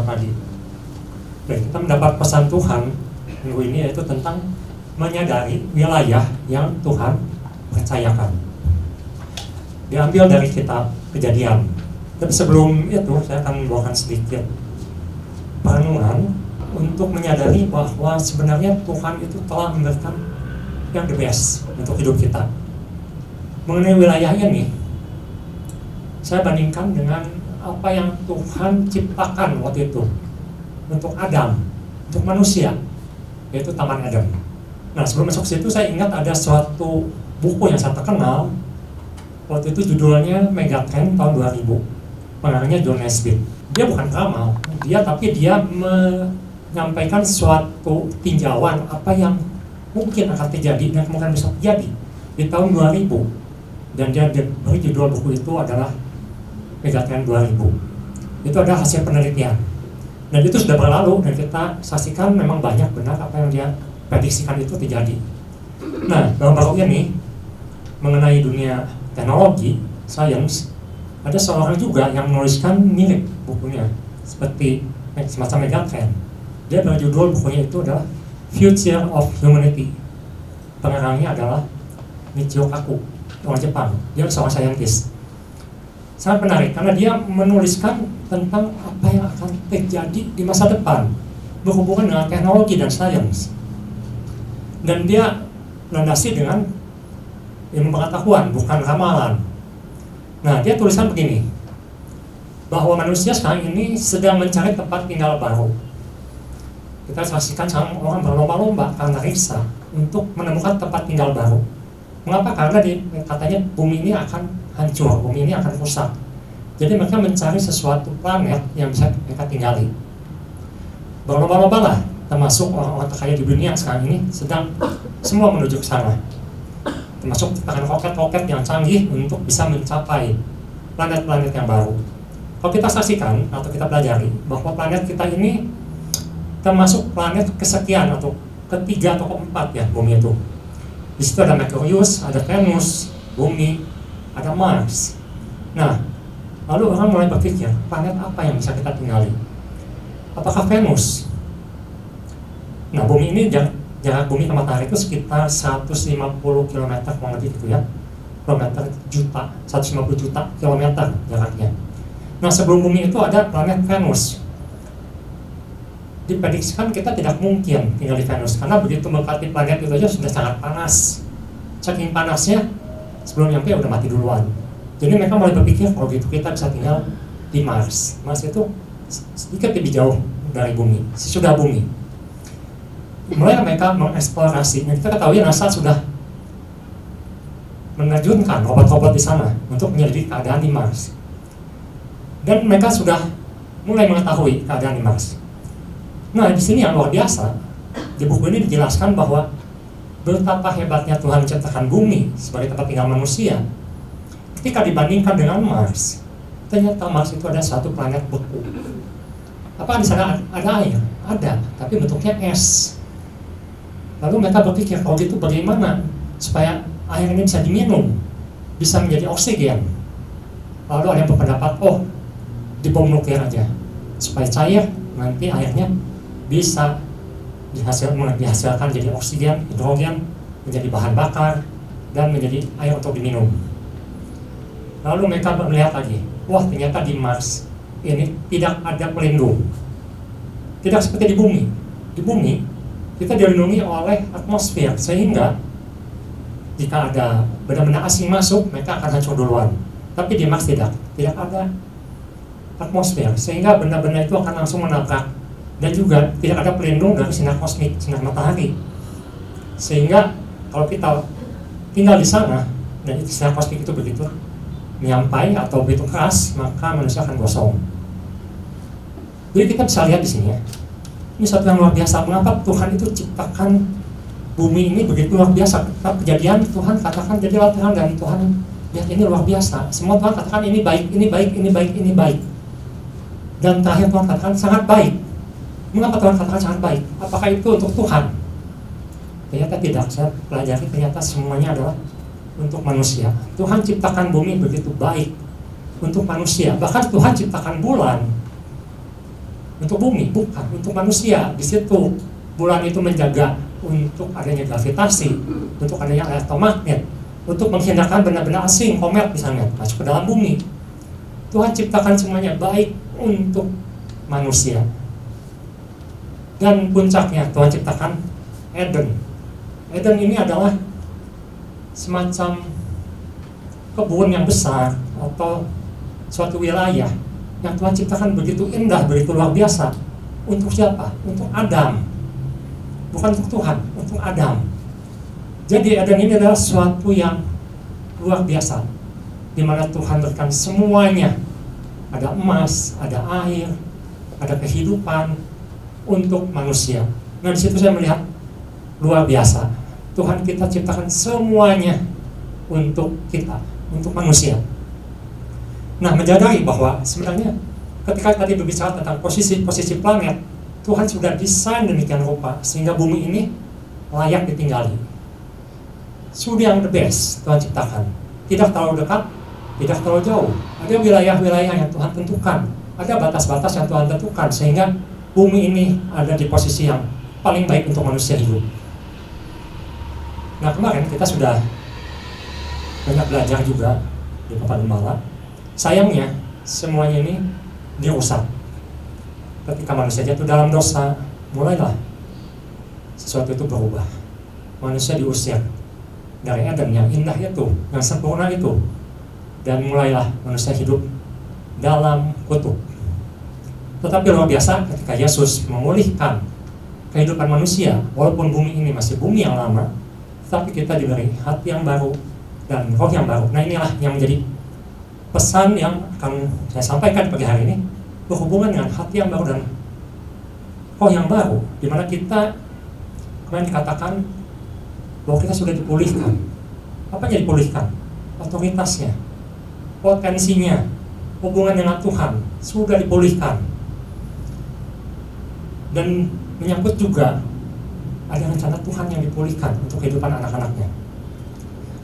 tadi. Dan kita mendapat pesan Tuhan minggu ini yaitu tentang menyadari wilayah yang Tuhan percayakan. Diambil dari kitab Kejadian. Tapi sebelum itu saya akan membawakan sedikit perenungan untuk menyadari bahwa sebenarnya Tuhan itu telah memberikan yang the best untuk hidup kita. Mengenai wilayah ini, saya bandingkan dengan apa yang Tuhan ciptakan waktu itu untuk Adam, untuk manusia, yaitu Taman Eden. Nah, sebelum masuk situ saya ingat ada suatu buku yang saya terkenal. Waktu itu judulnya Megatrend tahun 2000, pengarangnya John Naisbitt. Dia bukan ramal, tapi dia menyampaikan suatu tinjauan apa yang mungkin akan terjadi dan kemungkinan bisa terjadi di tahun 2000. Dan dia beri judul buku itu adalah Megatrend 2000. Itu adalah hasil penelitian. Dan itu sudah berlalu dan kita saksikan memang banyak benar apa yang dia prediksikan itu terjadi. Nah, baru-baru ini mengenai dunia teknologi, sains, ada seorang juga yang menuliskan mirip bukunya seperti semacam Megatrend. Dia berjudul bukunya itu adalah Future of Humanity. Pengarangnya adalah Michio Kaku, orang Jepang. Dia seorang saintis. Sangat menarik karena dia menuliskan tentang apa yang akan terjadi di masa depan berhubungan dengan teknologi dan sains. Dan dia landasi dengan ilmu pengetahuan, bukan ramalan. Nah, dia tulisan begini, bahwa manusia sekarang ini sedang mencari tempat tinggal baru. Kita saksikan sekarang orang berlomba-lomba karena risau untuk menemukan tempat tinggal baru. Mengapa? Karena katanya bumi ini akan hancur, bumi ini akan rusak. Jadi mereka mencari sesuatu planet yang bisa mereka tinggali. Berlomba-lomba lah, termasuk orang-orang terkaya di dunia sekarang ini sedang semua menuju ke sana. Termasuk ciptakan roket-roket yang canggih untuk bisa mencapai planet-planet yang baru. Kalau kita saksikan atau kita pelajari bahwa planet kita ini termasuk planet kesekian atau ketiga atau keempat ya bumi itu. Di situ ada Merkurius, ada Venus, bumi, ada Mars. Nah, lalu orang mulai berpikir, planet apa yang bisa kita tinggali? Apakah Venus? Nah, bumi ini jarak bumi ke matahari itu sekitar 150 km kurang lebih gitu ya. Kilometer juta, 150 juta kilometer jaraknya. Nah, sebelum bumi itu ada planet Venus. Diprediksikan kita tidak mungkin tinggal di Venus karena begitu mendekati planet itu aja sudah sangat panas. Saking panasnya sebelum nyampe udah mati duluan. Jadi mereka mulai berpikir kalau gitu kita bisa tinggal di Mars. Mars itu sedikit lebih jauh dari bumi, sesudah bumi. Mulai mereka mengeksplorasi. Nah, kita ketahui NASA sudah menerjunkan robot-robot di sana untuk menyelidiki keadaan di Mars. Dan mereka sudah mulai mengetahui keadaan di Mars. Nah, di sini yang luar biasa, di buku ini dijelaskan bahwa betapa hebatnya Tuhan menciptakan bumi sebagai tempat tinggal manusia. Ketika dibandingkan dengan Mars, ternyata Mars itu ada satu planet beku. Apa di sana ada air? Ada, tapi bentuknya es. Lalu mereka berpikir, kalau gitu bagaimana supaya air ini bisa diminum, bisa menjadi oksigen? Lalu ada yang berpendapat, oh, dibom nuklir aja, supaya cair, nanti airnya bisa dihasilkan jadi oksigen, hidrogen, menjadi bahan bakar, dan menjadi air untuk diminum. Lalu mereka melihat lagi, wah ternyata di Mars ini tidak ada pelindung. Tidak seperti di bumi. Di bumi, kita dilindungi oleh atmosfer, sehingga jika ada benda-benda asing masuk, mereka akan hancur duluan. Tapi di Mars tidak ada atmosfer, sehingga benda-benda itu akan langsung menabrak. Dan juga tidak ada pelindung dari sinar kosmik, sinar matahari. Sehingga kalau kita tinggal di sana dan itu sinar kosmik itu begitu menyampai atau begitu keras, maka manusia akan gosong. Jadi kita bisa lihat di sini ya. Ini satu yang luar biasa. Mengapa Tuhan itu ciptakan bumi ini begitu luar biasa? Kejadian Tuhan katakan jadilah terang, dan Tuhan lihat ini luar biasa. Semua Tuhan katakan ini baik, ini baik, ini baik, ini baik. Dan terakhir Tuhan katakan sangat baik. Mengapa Tuhan katakan sangat baik? Apakah itu untuk Tuhan? Ternyata tidak. Saya pelajari ternyata semuanya adalah untuk manusia. Tuhan ciptakan bumi begitu baik untuk manusia. Bahkan Tuhan ciptakan bulan untuk bumi, bukan untuk manusia. Di situ bulan itu menjaga untuk adanya gravitasi, untuk adanya elektromagnet, untuk menghindarkan benda-benda asing, komet misalnya, masuk ke dalam bumi. Tuhan ciptakan semuanya baik untuk manusia. Dan puncaknya Tuhan ciptakan Eden. Eden ini adalah semacam kebun yang besar atau suatu wilayah yang Tuhan ciptakan begitu indah, begitu luar biasa. Untuk siapa? Untuk Adam. Bukan untuk Tuhan, untuk Adam. Jadi Eden ini adalah sesuatu yang luar biasa, di mana Tuhan berikan semuanya. Ada emas, ada air, ada kehidupan untuk manusia. Nah, di situ saya melihat luar biasa. Tuhan kita ciptakan semuanya untuk kita, untuk manusia. Nah, menyadari bahwa sebenarnya ketika tadi berbicara tentang posisi planet, Tuhan sudah desain demikian rupa sehingga bumi ini layak ditinggali. Sudah yang the best Tuhan ciptakan. Tidak terlalu dekat, tidak terlalu jauh. Ada wilayah-wilayah yang Tuhan tentukan, ada batas-batas yang Tuhan tentukan sehingga bumi ini ada di posisi yang paling baik untuk manusia hidup. Nah, kemarin kita sudah banyak belajar juga di Bapak Gembala. Sayangnya semuanya ini dirusak. Ketika manusia jatuh dalam dosa, mulailah sesuatu itu berubah. Manusia diusir dari Eden yang indah itu, yang sempurna itu, dan mulailah manusia hidup dalam kutuk. Tetapi luar biasa ketika Yesus memulihkan kehidupan manusia, walaupun bumi ini masih bumi yang lama, tetapi kita diberi hati yang baru dan roh yang baru. Nah, inilah yang menjadi pesan yang akan saya sampaikan pagi hari ini, berhubungan dengan hati yang baru dan roh yang baru, di mana kita kemarin dikatakan bahwa kita sudah dipulihkan. Apa yang dipulihkan? Otoritasnya, potensinya, hubungan dengan Tuhan sudah dipulihkan. Dan menyangkut juga ada rencana Tuhan yang dipulihkan untuk kehidupan anak-anaknya.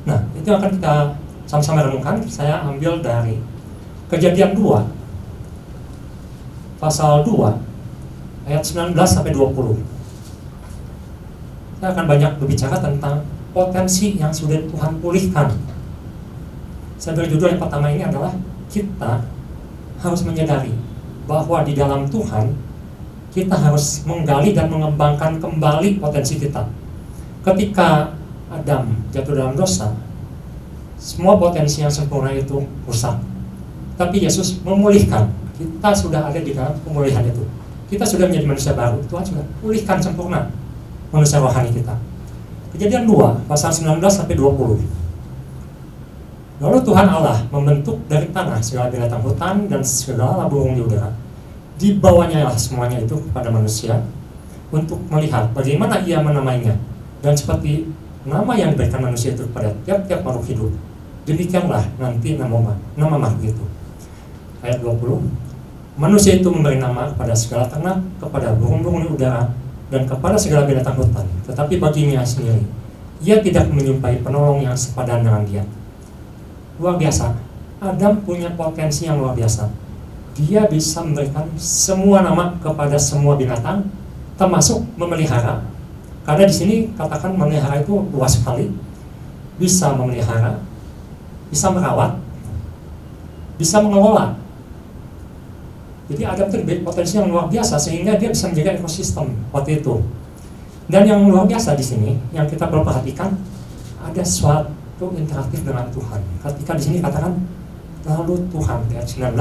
Nah, itu akan kita sama-sama renungkan. Saya ambil dari Kejadian 2 pasal 2 ayat 19 sampai 20. Saya akan banyak berbicara tentang potensi yang sudah Tuhan pulihkan. Saya beri judul yang pertama ini adalah kita harus menyadari bahwa di dalam Tuhan kita harus menggali dan mengembangkan kembali potensi kita. Ketika Adam jatuh dalam dosa, semua potensi yang sempurna itu rusak. Tapi Yesus memulihkan. Kita sudah ada di dalam pemulihan itu. Kita sudah menjadi manusia baru. Tuhan sudah pulihkan sempurna manusia rohani kita. Kejadian 2 pasal 19 sampai 20. Lalu Tuhan Allah membentuk dari tanah segala binatang hutan dan segala burung di udara. Dibawanya lah semuanya itu kepada manusia untuk melihat bagaimana ia menamainya. Dan seperti nama yang diberikan manusia itu kepada tiap-tiap makhluk hidup, demikianlah nanti nama makhluk itu. Ayat 20, manusia itu memberi nama kepada segala ternak, kepada burung-burung di udara, dan kepada segala binatang hutan. Tetapi baginya sendiri, ia tidak menyumpai penolong yang sepadan dengan dia. Luar biasa, Adam punya potensi yang luar biasa. Dia bisa memberikan semua nama kepada semua binatang, termasuk memelihara. Karena di sini katakan memelihara itu luas sekali. Bisa memelihara, bisa merawat, bisa mengelola. Jadi Adam itu diberi potensi yang luar biasa sehingga dia bisa menjaga ekosistem waktu itu. Dan yang luar biasa di sini yang kita perlu perhatikan, ada suatu interaktif dengan Tuhan. Ketika di sini katakan lalu Tuhan, ayat 19,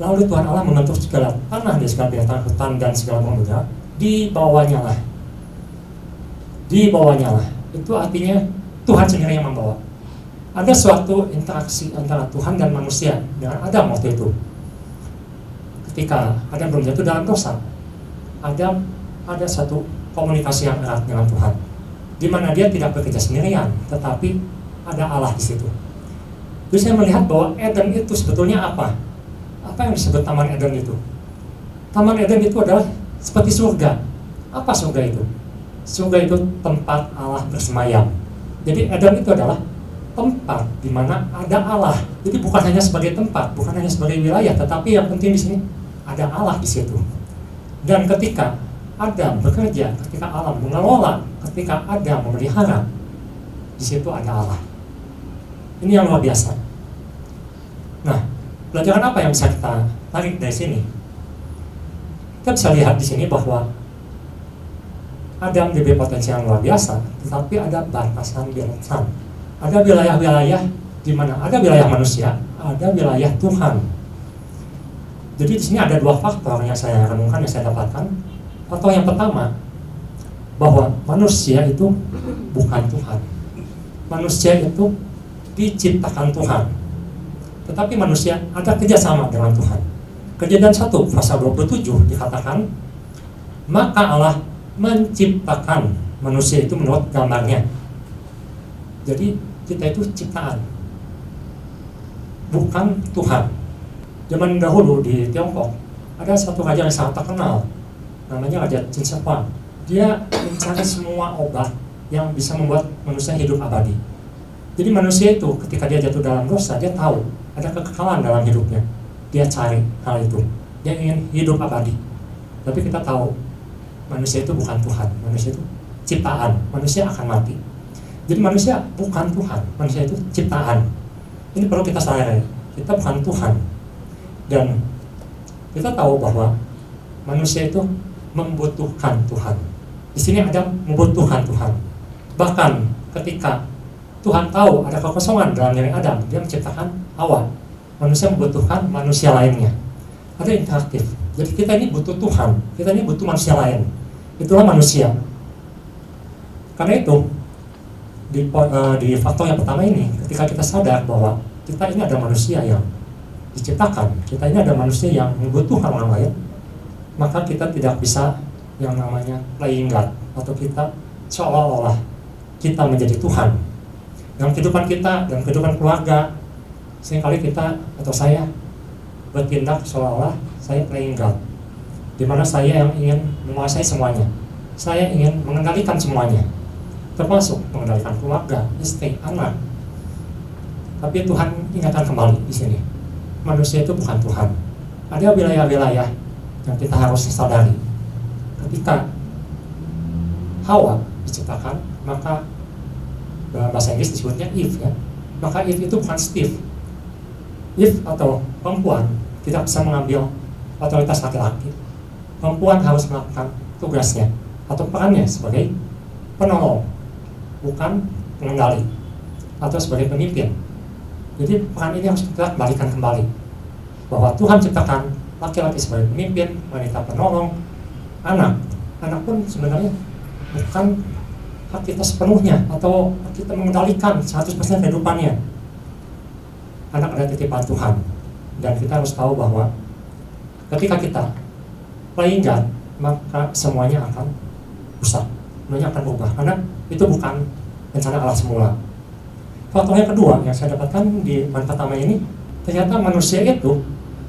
lalu Tuhan Allah membentuk segala tanah dan segala binatang hutan dan segala burung udara, dibawanya lah. Itu artinya Tuhan sendiri yang membawa. Ada suatu interaksi antara Tuhan dan manusia dengan Adam waktu itu. Ketika Adam belum jatuh dalam dosa, Adam ada satu komunikasi yang erat dengan Tuhan, di mana dia tidak bekerja sendirian, tetapi ada Allah di situ. Jadi saya melihat bahwa Eden itu sebetulnya apa? Apa yang disebut Taman Eden itu? Taman Eden itu adalah seperti surga. Apa surga itu? Surga itu tempat Allah bersemayam. Jadi Eden itu adalah tempat di mana ada Allah. Jadi bukan hanya sebagai tempat, bukan hanya sebagai wilayah, tetapi yang penting di sini ada Allah di situ. Dan ketika Adam bekerja, ketika alam mengelola, ketika Adam memelihara, di situ ada Allah. Ini yang luar biasa. Nah, pelajaran apa yang bisa kita tarik dari sini? Kita bisa lihat di sini bahwa Adam diberi potensi yang luar biasa, tetapi ada batasan-batasan. Ada wilayah-wilayah di mana ada wilayah manusia, ada wilayah Tuhan. Jadi di sini ada dua faktor yang saya renungkan, yang saya dapatkan. Faktor yang pertama, bahwa manusia itu bukan Tuhan. Manusia itu diciptakan Tuhan, tetapi manusia ada kerjasama dengan Tuhan. Kejadian 1 pasal 27 dikatakan, maka Allah menciptakan manusia itu menurut gambarnya. Jadi kita itu ciptaan, bukan Tuhan. Zaman dahulu di Tiongkok ada satu raja yang sangat terkenal, namanya Raja Qin Shi Huang. Dia mencari semua obat yang bisa membuat manusia hidup abadi. Jadi manusia itu ketika dia jatuh dalam dosa, dia tahu ada kekekalan dalam hidupnya. Dia cari hal itu, dia ingin hidup abadi. Tapi kita tahu manusia itu bukan Tuhan, manusia itu ciptaan, manusia akan mati. Jadi manusia bukan Tuhan, manusia itu ciptaan. Ini perlu kita sadari, kita bukan Tuhan. Dan kita tahu bahwa manusia itu membutuhkan Tuhan. Di sini ada membutuhkan Tuhan. Bahkan ketika Tuhan tahu ada kekosongan dalam diri Adam, dia menciptakan Hawa. Manusia membutuhkan manusia lainnya. Ada interaktif. Jadi kita ini butuh Tuhan, kita ini butuh manusia lain. Itulah manusia. Karena itu di faktor yang pertama ini, ketika kita sadar bahwa kita ini ada manusia yang diciptakan, kita ini ada manusia yang membutuhkan orang lain, maka kita tidak bisa yang namanya playing God, atau kita seolah-olah kita menjadi Tuhan. Dalam kehidupan kita, dalam kehidupan keluarga, seringkali kita atau saya bertindak seolah-olah saya playing God, di mana saya yang ingin menguasai semuanya, saya ingin mengendalikan semuanya, termasuk mengendalikan keluarga, istri, anak. Tapi Tuhan ingatkan kembali di sini, manusia itu bukan Tuhan. Ada wilayah-wilayah yang kita harus sadari. Ketika Hawa diciptakan, maka bahasa Inggris disebutnya Eve, ya. Maka Eve itu bukan Steve. Eve atau perempuan tidak bisa mengambil otoritas laki-laki. Perempuan harus melakukan tugasnya atau perannya sebagai penolong, bukan pengendali atau sebagai pemimpin. Jadi peran ini harus kita balikan kembali, bahwa Tuhan ciptakan laki-laki sebagai pemimpin, wanita penolong, anak pun sebenarnya bukan hak kita sepenuhnya atau hak kita mengendalikan 100% kehidupannya. Anak adalah titipan Tuhan, dan kita harus tahu bahwa ketika kita playing God, maka semuanya akan rusak, semuanya akan berubah, karena itu bukan rencana Allah semula. Faktor yang kedua yang saya dapatkan di bahan pertama ini, ternyata manusia itu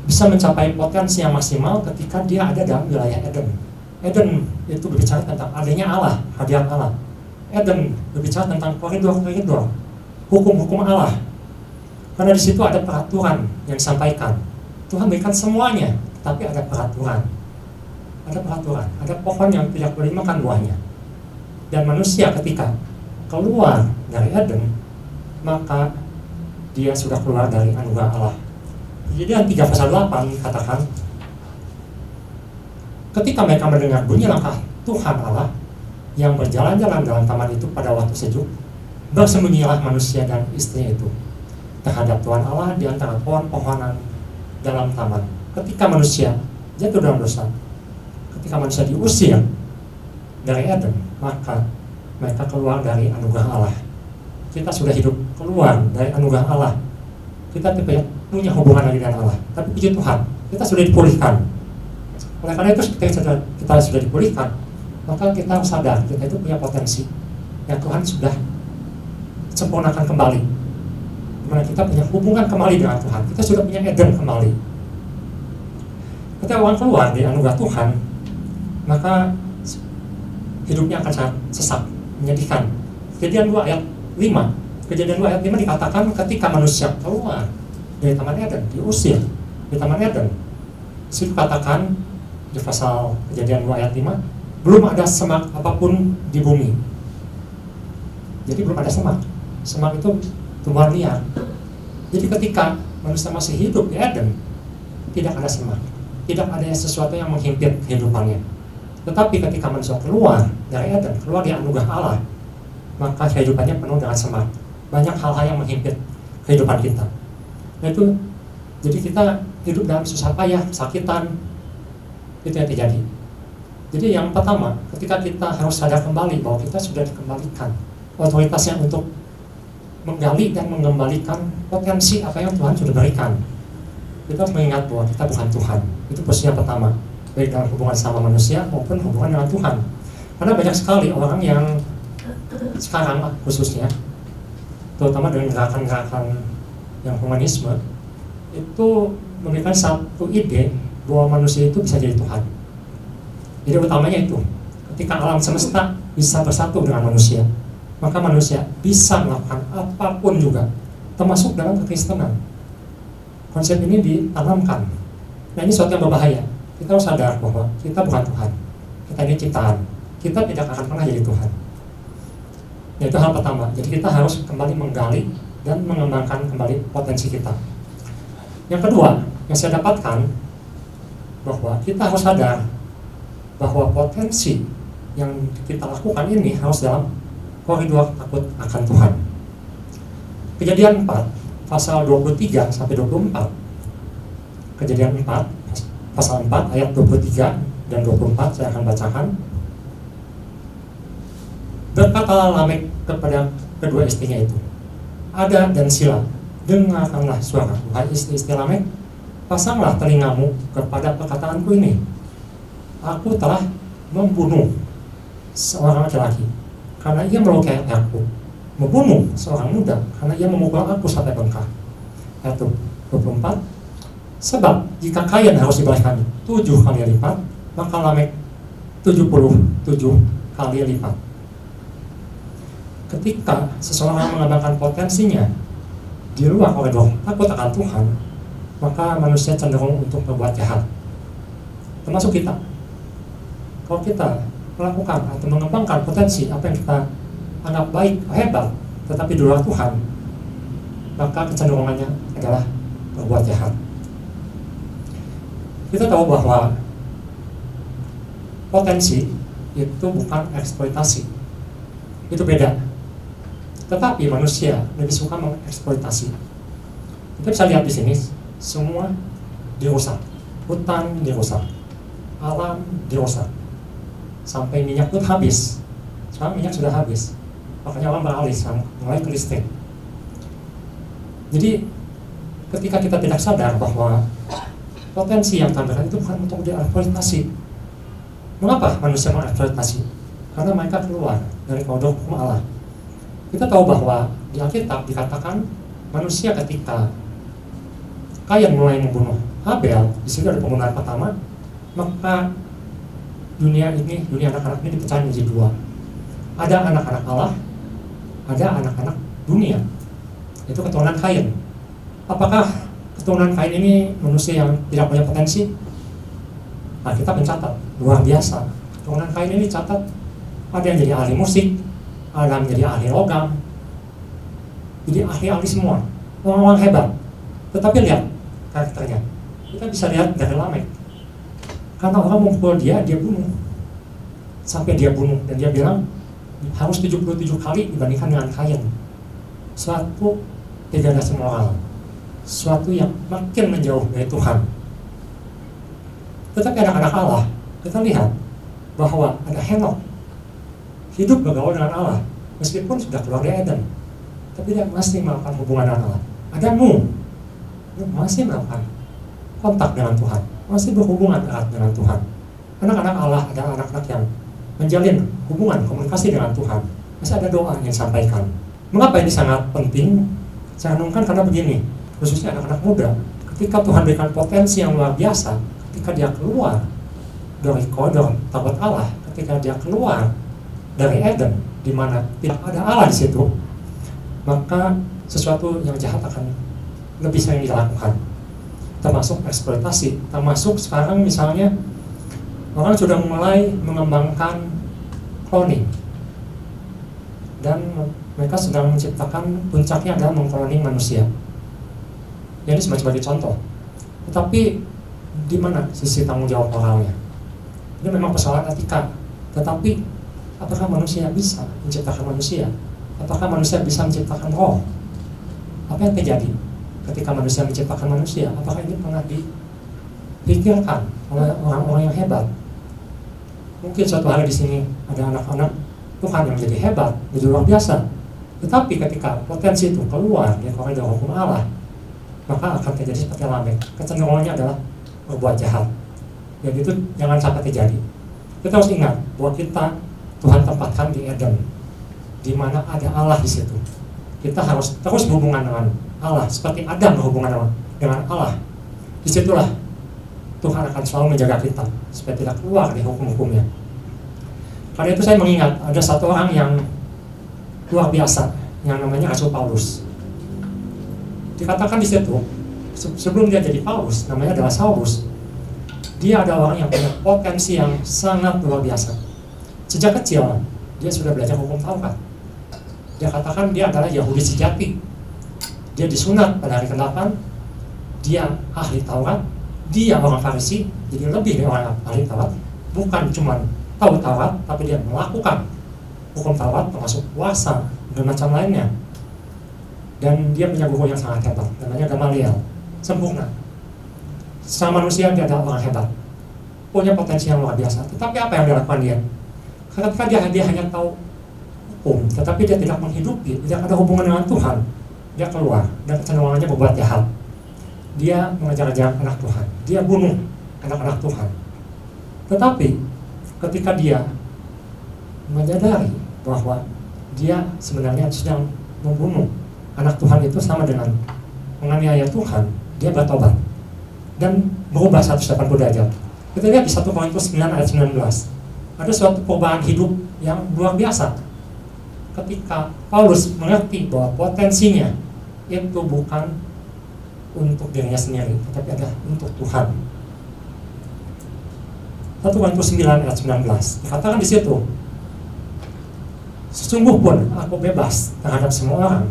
bisa mencapai potensi yang maksimal ketika dia ada dalam wilayah Eden. Eden itu berbicara tentang adanya Allah, hadirat Allah. Eden berbicara tentang koridor-koridor, hukum-hukum Allah. Karena di situ ada peraturan yang disampaikan. Tuhan berikan semuanya, tapi ada peraturan. Ada peraturan, ada pohon yang tidak boleh makan buahnya. Dan manusia ketika keluar dari Eden, maka dia sudah keluar dari anugerah Allah. Kejadian 3 pasal 8 katakan, ketika mereka mendengar bunyi langkah Tuhan Allah yang berjalan-jalan dalam taman itu pada waktu sejuk, bersembunyilah manusia dan istri itu terhadap Tuhan Allah di antara pohon-pohonan dalam taman. Ketika manusia jatuh dalam dosa, ketika manusia diusir dari Eden, maka mereka keluar dari anugerah Allah. Kita sudah hidup keluar dari anugerah Allah. Kita tidak punya hubungan lagi dengan Allah. Tapi puji Tuhan, kita sudah dipulihkan. Oleh karena itu ketika kita sudah dipulihkan, maka kita harus sadar kita itu punya potensi yang Tuhan sudah sempurnakan kembali. Dimana kita punya hubungan kembali dengan Tuhan. Kita sudah punya Eden kembali. Ketika orang keluar dari anugerah Tuhan, maka hidupnya akan sangat sesak, menyedihkan. Kejadian 2 ayat 5. Kejadian 2 ayat 5 dikatakan ketika manusia keluar dari Taman Eden, diusir di Taman Eden, situ katakan di pasal Kejadian 2 ayat 5, belum ada semak apapun di bumi. Jadi belum ada semak. Semak itu tumbuhan liar. Jadi ketika manusia masih hidup di Eden, tidak ada semak, tidak ada sesuatu yang menghimpit kehidupannya. Tetapi ketika manusia keluar dari Eden, keluar di anugerah Allah, maka kehidupannya penuh dengan semak. Banyak hal-hal yang menghimpit kehidupan kita. Itu jadi kita hidup dalam susah payah, sakitan, itu yang terjadi. Jadi yang pertama, ketika kita harus sadar kembali bahwa kita sudah dikembalikan otoritasnya untuk menggali dan mengembalikan potensi apa yang Tuhan sudah berikan. Kita harus mengingat bahwa kita bukan Tuhan. Itu posisi yang pertama, baik dalam hubungan sama manusia maupun hubungan dengan Tuhan. Karena banyak sekali orang yang sekarang khususnya, terutama dengan gerakan-gerakan yang humanisme, itu memberikan satu ide bahwa manusia itu bisa jadi Tuhan. Ide utamanya itu, ketika alam semesta bisa bersatu dengan manusia, maka manusia bisa melakukan apapun juga, termasuk dalam kekristenan. Konsep ini ditanamkan. Nah, ini sesuatu yang berbahaya. Kita harus sadar bahwa kita bukan Tuhan. Kita ini ciptaan. Kita tidak akan pernah jadi Tuhan. Nah, itu hal pertama. Jadi kita harus kembali menggali dan mengembangkan kembali potensi kita. Yang kedua, yang saya dapatkan, bahwa kita harus sadar bahwa potensi yang kita lakukan ini harus dalam koridor takut akan Tuhan. Kejadian 4 pasal 23 sampai 24. Kejadian 4 pasal 4 ayat 23 dan 24 saya akan bacakan. Berkatalah Lamek kepada kedua istrinya itu, Ada dan Sila, dengarkanlah suara, wahai istri-istri Lamek, pasanglah telingamu kepada perkataanku ini. Aku telah membunuh seorang laki-laki karena ia melukai aku, membunuh seorang muda karena ia memukul aku sampai bengkak. Ayat 24. Sebab jika Kain harus dibalaskan 7 kali lipat, maka Lamek 77 kali lipat. Ketika seseorang mengembangkan potensinya di luar koridor takut akan Tuhan, maka manusia cenderung untuk berbuat jahat, termasuk kita. Kalau kita melakukan atau mengembangkan potensi apa yang kita anggap baik, hebat, tetapi di luar Tuhan, maka kecenderungannya adalah berbuat jahat. Kita tahu bahwa potensi itu bukan eksploitasi, itu beda. Tetapi manusia lebih suka mengeksploitasi. Kita bisa lihat di sini, semua dirusak, hutan dirusak, alam dirusak, sampai minyak pun habis. Sekarang minyak sudah habis, makanya orang beralih mulai ke listrik. Jadi ketika kita tidak sadar bahwa potensi yang Tuhan berikan itu bukan untuk dieksploitasi. Mengapa manusia mengeksploitasi? Karena mereka keluar dari koridor hukum Allah. Kita tahu bahwa di Alkitab dikatakan manusia ketika Kain mulai membunuh Habel, di sini ada pembunuhan pertama, maka dunia anak-anak ini dipecah menjadi dua. Ada anak-anak Allah, ada anak-anak dunia. Itu keturunan Kain. Apakah keturunan Kain ini manusia yang tidak punya potensi? Nah, kita mencatat luar biasa. Keturunan Kain ini catat ada yang jadi ahli musik, ada yang jadi ahli logam, jadi ahli-ahli semua, orang-orang hebat. Tetapi lihat karakternya, kita bisa lihat dari Lamek. Karena orang memukul dia bunuh. Sampai dia bunuh, dan dia bilang harus 77 kali dibandingkan dengan Kain. Suatu degradasi moral, suatu yang makin menjauh dari Tuhan. Tetapi anak-anak Allah, kita lihat bahwa ada Henok, hidup bergaul dengan Allah, meskipun sudah keluar dari Eden, tapi dia masih melakukan hubungan dengan Allah. Ada Nuh, masih melakukan kontak dengan Tuhan, masih berhubungan erat dengan Tuhan. Anak-anak Allah adalah anak-anak yang menjalin hubungan, komunikasi dengan Tuhan. Masih ada doa yang disampaikan. Mengapa ini sangat penting? Saya renungkan karena begini, khususnya anak-anak muda, ketika Tuhan berikan potensi yang luar biasa, ketika dia keluar dari koridor takut Allah, ketika dia keluar dari Eden, di mana tidak ada Allah di situ, maka sesuatu yang jahat akan lebih sering dilakukan, termasuk eksploitasi, termasuk sekarang misalnya orang sudah mulai mengembangkan cloning, dan mereka sedang menciptakan, puncaknya adalah mengkloning manusia. Jadi sebagai contoh. Tetapi di mana sisi tanggung jawab moralnya? Ini memang persoalan etika. Tetapi apakah manusia bisa menciptakan manusia? Apakah manusia bisa menciptakan roh? Apa yang terjadi ketika manusia menciptakan manusia? Apakah ini pernah dipikirkan oleh orang-orang yang hebat? Mungkin suatu hari di sini ada anak-anak Tuhan yang menjadi hebat, menjadi luar biasa. Tetapi ketika potensi itu keluar dari koridor hukum Allah, maka akan terjadi seperti Lamek. Kecenderungannya adalah berbuat jahat. Dan itu jangan sampai terjadi. Kita harus ingat bahwa kita, Tuhan tempatkan di Eden, di mana ada Allah di situ. Kita harus terus berhubungan dengan Allah, seperti Adam berhubungan dengan Allah. Disitulah Tuhan akan selalu menjaga kita supaya tidak keluar dari hukum-hukumnya. Karena itu saya mengingat ada satu orang yang luar biasa, yang namanya Rasul Paulus. Dikatakan di situ, sebelum dia jadi Paulus, namanya adalah Saulus. Dia adalah orang yang punya potensi yang sangat luar biasa. Sejak kecil, dia sudah belajar hukum Taurat. Dia katakan dia adalah Yahudi sejati. Dia disunat pada hari ke-8, dia ahli Taurat, dia orang Farisi, jadi lebih dari orang ahli Taurat. Bukan cuma tahu Taurat, tapi dia melakukan hukum Taurat, termasuk puasa dan macam lainnya. Dan dia punya guru yang sangat hebat, namanya Gamaliel, sempurna. Secara manusia dia adalah orang hebat, punya potensi yang luar biasa. Tetapi apa yang dilakukan dia? Ketika dia hanya tahu hukum, tetapi dia tidak menghidupi, tidak ada hubungan dengan Tuhan, dia keluar dan kecenderungannya berbuat jahat. Dia mengejar-ngejar anak Tuhan, dia bunuh anak-anak Tuhan. Tetapi ketika dia menyadari bahwa dia sebenarnya sedang membunuh anak Tuhan itu sama dengan menganiaya Tuhan, dia bertobat dan berubah 180 derajat. Kita lihat di 1 Korintus 9 ayat 19, ada suatu perubahan hidup yang luar biasa. Ketika Paulus mengerti bahwa potensinya itu bukan untuk dirinya sendiri, tetapi adalah untuk Tuhan. 1 Korintus 9 ayat 19 dikatakan di situ, sesungguh pun aku bebas terhadap semua orang.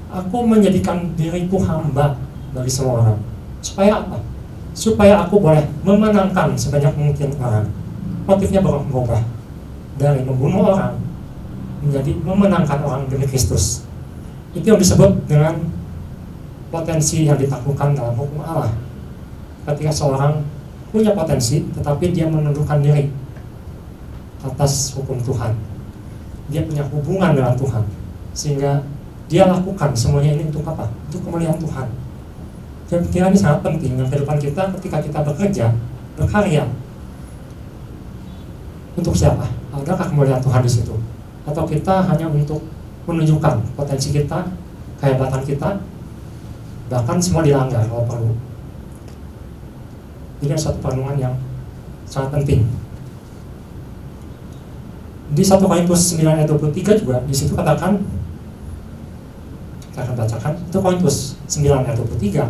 Aku menjadikan diriku hamba bagi semua orang. Supaya apa? Supaya aku boleh memenangkan sebanyak mungkin orang. Motifnya berubah dari membunuh orang menjadi memenangkan orang demi Kristus. Itu yang disebut dengan potensi yang ditaklukkan dalam hukum Allah. Ketika seorang punya potensi, tetapi dia menundukkan diri atas hukum Tuhan. Dia punya hubungan dengan Tuhan, sehingga dia lakukan semuanya ini untuk apa? Untuk kemuliaan Tuhan. Saya pikir ini sangat penting dalam kehidupan kita ketika kita bekerja, berkarya. Untuk siapa? Adakah kemuliaan Tuhan di situ? Atau kita hanya untuk menunjukkan potensi kita, kehebatan kita, bahkan semua dilanggar kalau perlu. Ini satu perenungan yang sangat penting. Di 1 Korintus 9 ayat 23 juga di situ katakan, kita akan bacakan 1 Korintus 9 ayat 23.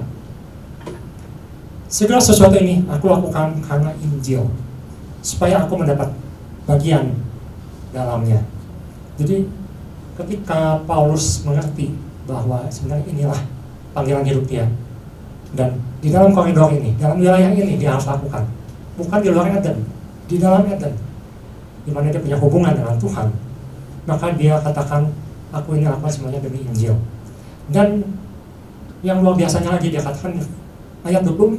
Segala sesuatu ini aku lakukan karena Injil, supaya aku mendapat bagian dalamnya. Jadi ketika Paulus mengerti bahwa sebenarnya inilah panggilan hidup dia, dan di dalam koridor ini, dalam wilayah ini dia harus lakukan, bukan di luar Eden, di dalam Eden, di mana dia punya hubungan dengan Tuhan, maka dia katakan, aku ini lakukan semuanya demi Injil. Dan yang luar biasanya lagi dia katakan ayat 24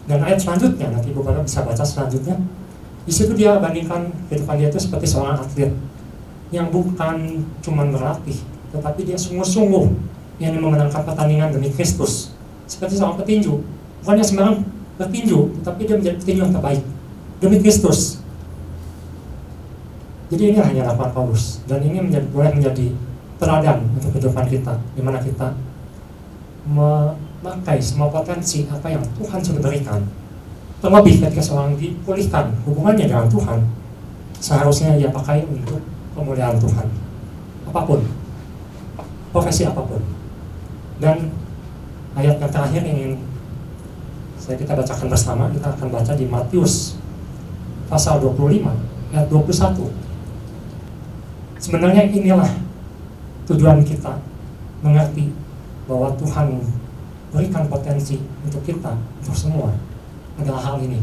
dan ayat selanjutnya, nanti Bapak bisa baca selanjutnya. Di situ dia bandingkan kehidupan dia itu seperti seorang atlet yang bukan cuma berlatih, tetapi dia sungguh-sungguh yang memenangkan pertandingan demi Kristus, seperti seorang petinju. Bukannya sembarang bertinju, tetapi dia menjadi petinju yang terbaik demi Kristus. Jadi ini hanya lakukan Paulus, dan ini boleh menjadi teladan untuk kehidupan kita, di mana kita memakai semua potensi apa yang Tuhan sudah berikan. Terlebih ketika seorang dipulihkan hubungannya dengan Tuhan, seharusnya ia pakai untuk kemuliaan Tuhan, apapun, profesi apapun. Dan ayat yang terakhir ingin kita bacakan bersama, kita akan baca di Matius pasal 25 ayat 21. Sebenarnya inilah tujuan kita mengerti bahwa Tuhan berikan potensi untuk kita, untuk semua, adalah hal ini.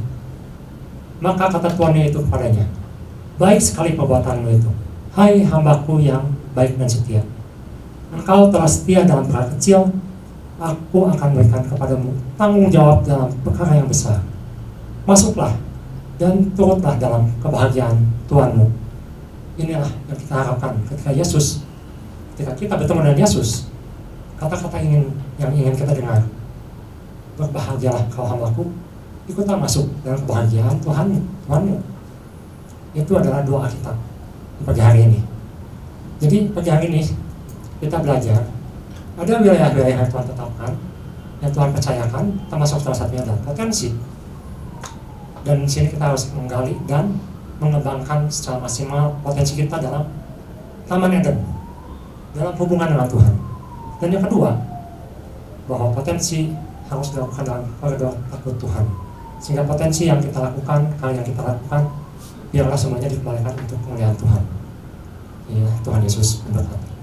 Maka kata Tuhan itu kepadanya, baik sekali perbuatanmu itu, hai hambaku yang baik dan setia. Engkau telah setia dalam perkara kecil, aku akan berikan kepadamu tanggung jawab dalam perkara yang besar. Masuklah dan turutlah dalam kebahagiaan Tuhanmu. Inilah yang kita harapkan ketika kita bertemu dengan Yesus. Kata-kata yang ingin kita dengar, berbahagialah kau hambaku, ikutlah masuk dalam kebahagiaan Tuhanmu. Itu adalah doa kita di pagi hari ini. Jadi pagi hari ini kita belajar ada wilayah-wilayah yang Tuhan tetapkan, yang Tuhan percayakan, termasuk salah satunya adalah potensi. Dan di sini kita harus menggali dan mengembangkan secara maksimal potensi kita dalam Taman Eden, dalam hubungan dengan Tuhan. Dan yang kedua, bahwa potensi harus dilakukan dalam koridor takut Tuhan, sehingga potensi yang kita lakukan, hal yang kita lakukan, biarlah semuanya dikembalikan untuk kemuliaan Tuhan. Ya, Tuhan Yesus memberkati.